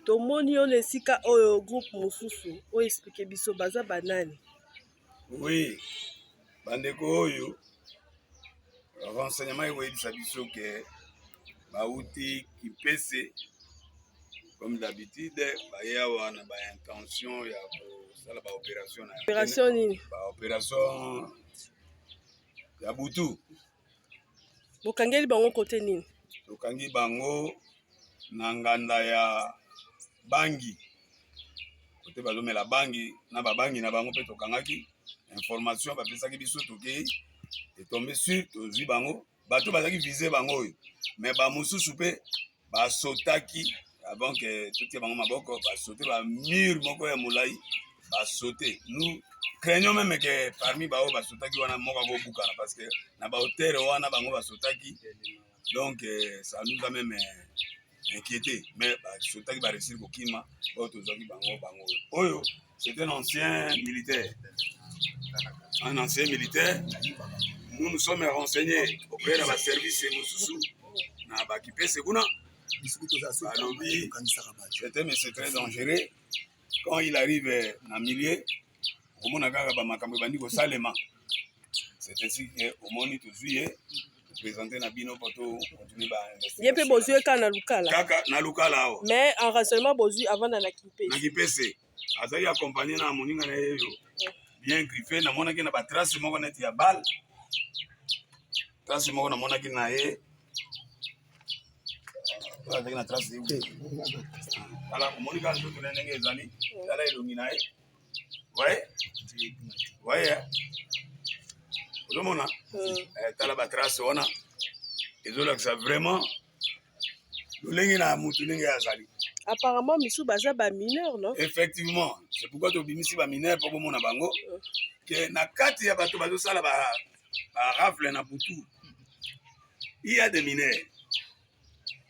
tomoni oyo esika oyo groupe mosusu oyo explique biso baza banani? Oui, bandeko oyo renseignement ekoyebisa biso ke bauti Kipese comme d'habitude baye awa na intention ya kosala baopération na Opération nini? Baopération ya butu. Bokangeli bango kote nini? Tokangi bango na nganda ya bangi kote bazomela bangi na babangi na bango mpe tokangaki information bapesaki biso tokei etombe sur tozwi bango bato bazalaki vize bango oyo mais bamosusu mpe basotaki avant que totie bango maboko basote bamure moko ya molai basote. Nous craignons même que parmi bao basotaki wana moko akobukana parce que na bahotere wana bango basotaki donc ça nous a même inquiété mais basotaki baresir kokima oyo tozwaki bango oyo c'est un ancien militaire. Un ancien militaire. Nous sommes renseignés auprès de la service Moussousou na Bakipese kuna. C'était mais c'est très dangereux. Quand il arrive dans le milieu, au monde a makambo bandi ko salema. C'est ainsi que au monde tout juillet présenter na bino poto continuer ba investir. Yepé bozue ka na lukala. Kaka na lukala o. Mais en renseignement bozue avant na Kipese. Na Kipese. Azali accompagné na moninga na yeyo. Bien griffé na mona ki na ba trace moko net ya balle. Trace moko na mona ki na ye. Avec la trace de voilà, Monica nous donne un exemple. Là, il illumine. Ouais. Ouais. Tout le monde a. T'as la trace, on a. Ils ont ça vraiment. Apparemment, Missou Baza ba mineur, non? Effectivement. C'est pourquoi tu bimisi ba mineur pour mon bango. Que na kati ya bato bazo sala ba rafle na butu. Il y a des mineurs.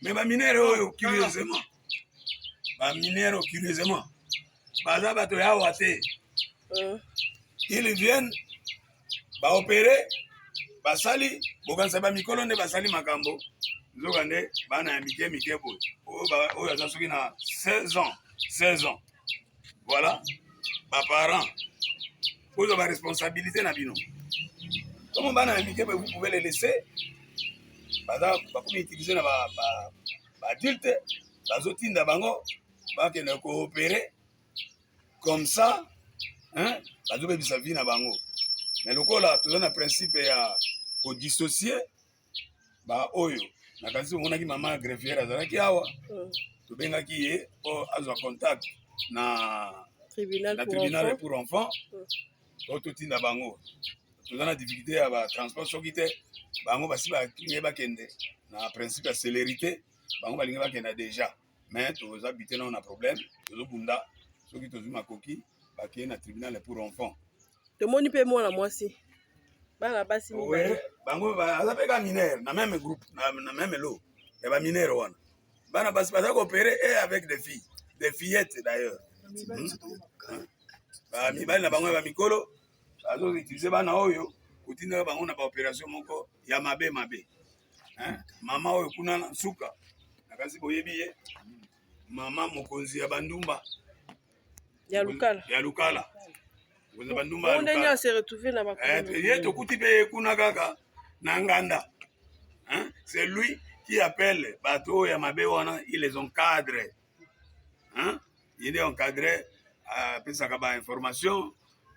Mais les mineurs, curieusement, ils viennent opérer, basali, bokansa ba mikolo ne basali makambo, zogande bana mike boy. Oh ya soki na 16 ans. Voilà, ba parents, vous avez responsabilité na bino. Comment bana mike boy vous pouvez les laisser? Bada bakomi utiliser na ba adulte bazotinda bango bakende coopérer comme ça hein bazobebisa vie na bango mais lokola tozana principe ya ko dissocier ba oyo na kasi monaki mama greffière azalaki awa tobengaki ye po azwa contact na tribunal pour enfants to totinda bango tozana difficulté ya ba transport soki te bango basi bakinge bakende na principe ya célérité bango balinge bakende déjà mais toza bité na problème tozobunda soki tozwi makoki bakende na tribunal pour enfants tomoni pe mwana mwasi bana basi bango bazapeka mineur na même groupe na même lot ya ba mineur wana bana basi baza coopérer et avec des fillettes d'ailleurs ba mibali na bango ba mikolo bazo utiliser bana oyo kutinda bango na ba opération moko ya mabe hein mama oyo kuna na suka nakasi boyebi ye mama mokonzi ya bandumba ya lukala Vous bandumba on a se retrouver na makambo ye to kuti pe kuna kaka na nganda hein c'est lui qui appelle bato ya mabe wana il les encadre hein il est encadré à pesaka ba information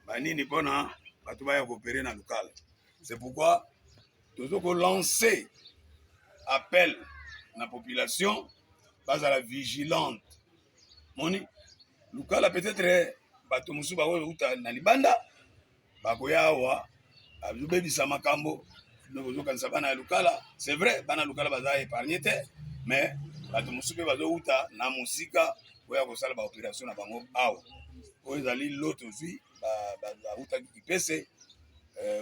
banini pona bato ba ya coopérer na lukala. C'est pourquoi nous avons lancé appel à la population base à la vigilante. Moni, lukala peut-être bato musu ba uta na libanda bakoya wa abubebisa makambo nozo kanisa bana lukala. C'est vrai bana lukala baza épargné te mais bato musu pe bazo uta na musika oya ko sala ba opération na bango awa. Oyo zali l'autre vie ba uta Kipese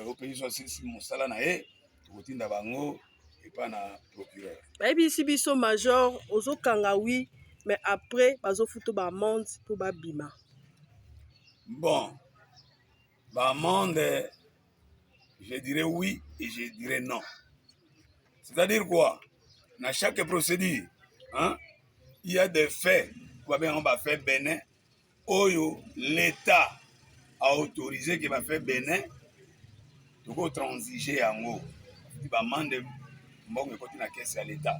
au pays soit mosala na ye tokotinda bango epa na procureur bayebisi biso major ozokanga oui mais après bazofuta baamende mpo babima. Bon baamende je dirais oui et je dirais non, c'est-à-dire quoi, dans chaque procédure hein, il y a des faits on va faire Bénin. Oyo, l'État a autorisé qu'il va faire Bénin. Donc, on transiger en haut. Il va demander, bon, côté la caisse à l'État.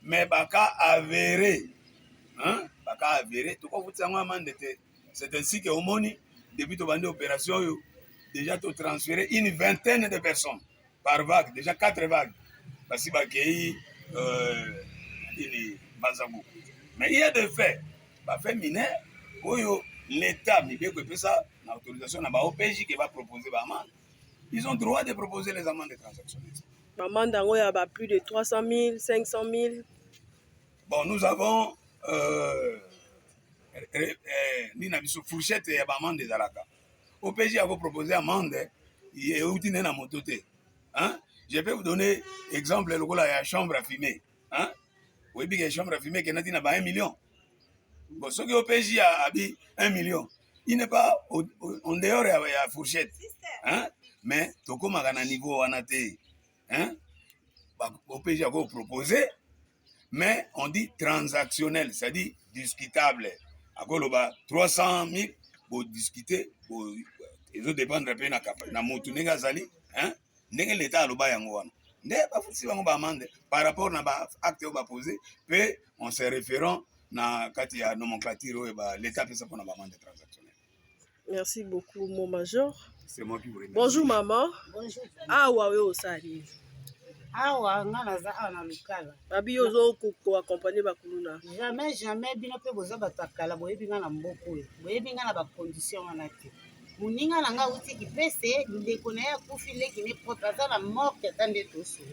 Mais, baka avéré, hein, baka avéré, tout quoi vous c'est ainsi que au moni, depuis que tu opération, déjà tu transféré une vingtaine de personnes par vague, déjà 4 vagues. Parce que mais il y a des faits, fait mineur, l'État, ça, l'autorisation n'a pas OPJ qui va proposer l'amende. Ils ont droit de proposer les amendes de transaction. L'amende, il y a plus de 300 000, 500 000. Bon, nous avons fourchette et amende des Alaka. OPJ a proposé amende et il na moto. Hein? Je peux vous donner exemple de la chambre à fumer. Hein? Oui, il y a une chambre à fumer qui a 1 million. Bon, ce que OPJ a dit 1 million, il n'est pas en dehors de la fourchette. Hein? Mais, tout comme à un niveau en athée, hein? OPJ a proposé, mais on dit transactionnel, c'est-à-dire discutable. À 300 000, pour discuter, ils ont dépendre un peu de la moto, hein? L'État a par rapport à l'acte qu'on va poser, puis on se référant à la nomenclature, l'État peut s'apprendre à amende transactionnelle. Merci beaucoup, mon major. C'est moi qui vous remercie. Bonjour, maman. Bonjour. Ah, ouais, au sali. Ah, ouais, na lukala. Abi yozo ko accompagner bakuluna. Jamais bino pe boza batakala boyebi nga na mboko e. Boyebi nga na ba condition wana te. Muninga na nga uti kipese ndeko na ya kufi leki ne propasa na mort ya tande toso.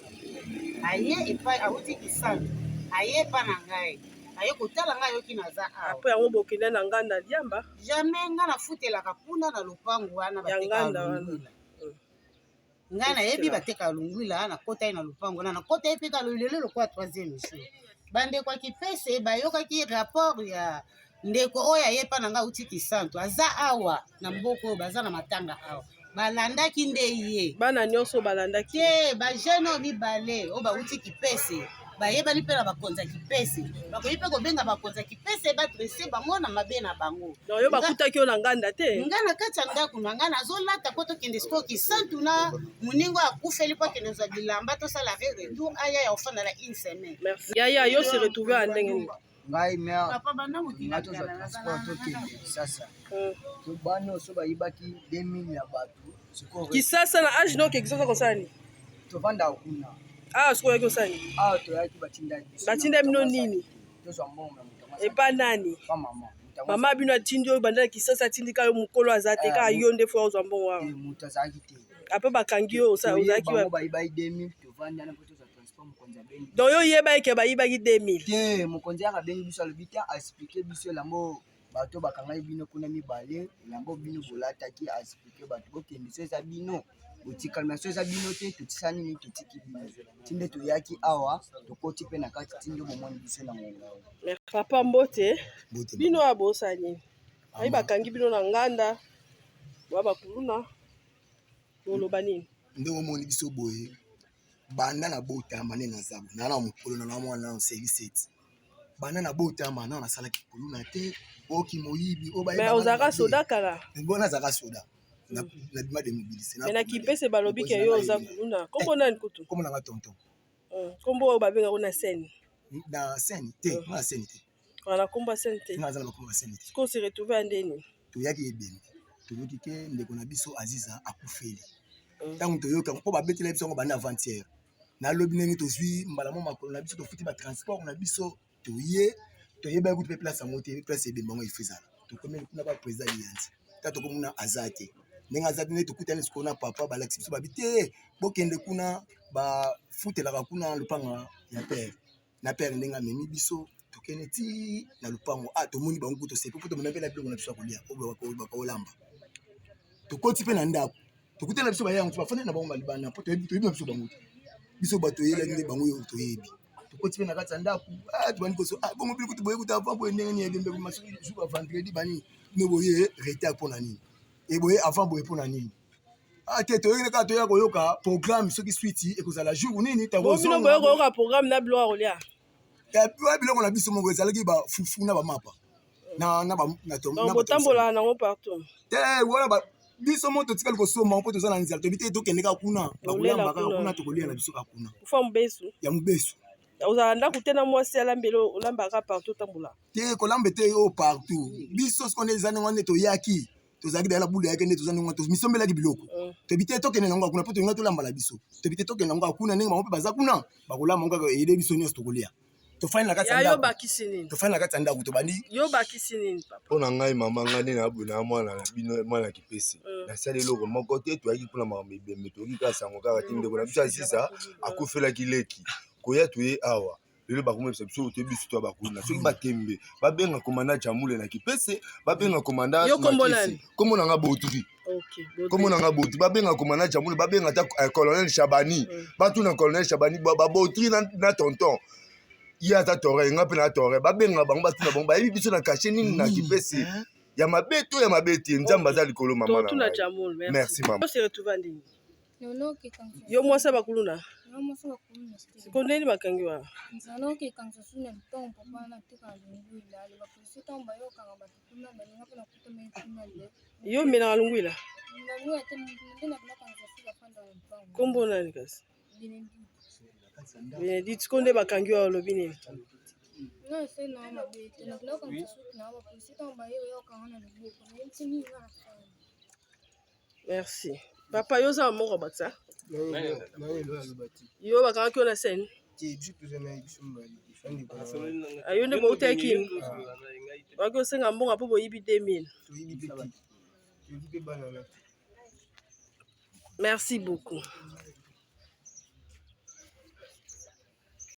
Aye epa auti kisana. Aye pa na ngai. Aye kotala nga yoki naza awa. Après yango bokenda na nganda liamba. Jamais nga na futela kapunda na lupangu wana bateka lungwila. Nga na yebi bateka lungwila na kota na lupangu na kota epeka lulelo lokwa 3e jour. Bande kwa kipese bayoka ki rapport ya ndeko oya yepa na nga uti kisantu aza awa na mboko baza na matanga awa. Balandaki nde ye. Bana nyonso balandaki. Ke ba jeune mibale o ba uti kipese. Bayebani mpe na bakonza kipese bakoyi mpe kobenga bakonza kipese badresse bango na mabe na bango donc yo bakutaki yo na nganda te nga na kati ya ndako na nga nazolata po tokende stoki santu na moningo akufeli po akende ozwa bilamba tosala retour aya ya ofanda na 1 semaine. Merci. Yaya yo se retrouve à ndenge ngai mea papa banda mokinga toza transport tokende sasa tobani oso bayibaki 2000 ya bato kisasa na age donc kisasa kosala nini tovanda kuna. Ah, sikoyo kosani. Ah, toyaki batinda bino nini? Tozwa mbongo. Epa nani? Pa mama. Mama bino atindi oyo banda kisasa atindika yo mokolo azate ka yo nde fo ozwa mbongo wa. Mutu azaki te. Ape bakangi yo ozaki wa. Bayibai 2000 tovanda na poto za transport mokonzi abengi. Donc yo yeba ke bayibaki 2000. Te mokonzi akabengi biso alobi te expliquer biso lambo bato bakangai bino kuna mibale lambo bino bolataki expliquer bato bokende so eza bino. Calmation za bino te tutisani ni tutiki bino tinde toyaki awa tokoti pe na kati tinde bomoni biso na ngongao. Mais papa mbote bino abosani ayi bakangi bino na nganda wa bakuluna oloba nini nde omoni biso boye banda na botama ne na zabu na mokolo na mwana na service banda na botama na sala kikuluna te oki moyibi obaye mais ozaka soda kala mbona zaka soda na bima de mobiliser na kipese balobi ke yo oza kuluna kombo nani kutu kombo na tonton kombo oyo babenga ko na scène te na scène te wana kombo scène te na zala kombo scène te ko se retrouver andeni toyaki ebeni toyoki ke ndeko na biso Aziza akufeli ntango toyoka mpo babetela biso ngo bana avant-hier na lobi ndenge tozwi mbala mo makolo na biso tofuti ba transport na biso toyeba kutu pe place yango te place ebemba ngo ifezala tokomeli kuna ba président lianzi ta tokomuna azate ndenge azate nde tokutani sikona papa balakisi biso babi te bokende kuna bafutelaka kuna lupanga ya père na père ndenge amemi biso tokende ti na lupango tomoni bango kutu sepe po tomona mpe na biloko na biso ya kolia oyo bakaolamba tokoti mpe na ndako tokutana biso bayango ti bafandi na bango balibana mpo toyebi na biso bango te biso bato oyelaki nde bango oyo toyebi tokoti mpe na kati ya ndako tobandi koso bongo bili kutu boye kutu avant boye ndenge nini ebembe masoki jour ya vendredi bani ne boye retard mpona nini eboye avant boye mpona nini te toyekene kaka toya koyoka programme soki switi ekozala jour nini bino boyoka koyoka programme na biloko ya kolia biloko na biso moko ezalaki bafufu na bamapa donc botambola nango partout te wana biso mo totikali kosomba mpo toza na nzela toyebi te tokende kaka kuna bakolambaka kuna tokolia na biso kaka kuna kufa mobesu ya mobesu ozala ndako te na mwasi alambeli olambaka partout otambola te kolamba te oyo partout biso soki nde eza ndenge wana nde toyaki tozalaki dayala bulu yaki nde toza ndenge wana misombelaki biloko toyebi te tokende nango kuna mpo tolinga tolambala biso toyebi te tokende nango kuna ndenge bango mpe baza kuna bakolamba ngo kaka eyede biso nyonso tokolia tofani na kati ya ndako tobandi yobakisi nini papa mpo na ngai mama ngai nde nabona mwana na bino mwana kipesi nasali eloko moko te toyaki mpona makambo ebembe toyoki kaka sango kaka ti ndeko na biso asisa akufelaki leki koya toye awa lelo bakomebisa biso toyebi biso to bakuna soki batembe babenga komanda chamule na kipese babenga komanda kombo nanga botri kombo nanga botri babenga komanda chamule babenga ta colonel Chabani batuna colonel Chabani babotri na tonton iya ata tore nga mpe na tore babenga bango batuna bango bayebi biso na kashe nini na kipese ya mabe to ya mabe te nzambe aza likolo mama na merci mama yo mwasi bakuluna sikondeli bakangi wana yo menaka lungwila kombo nani kasi Benedict konde bakangi wa olobi nini merci papa yo za moko batsa yo bakangaki na scène ayo nde bouteki waki osenga mbonga mpo boyibi 2000 merci beaucoup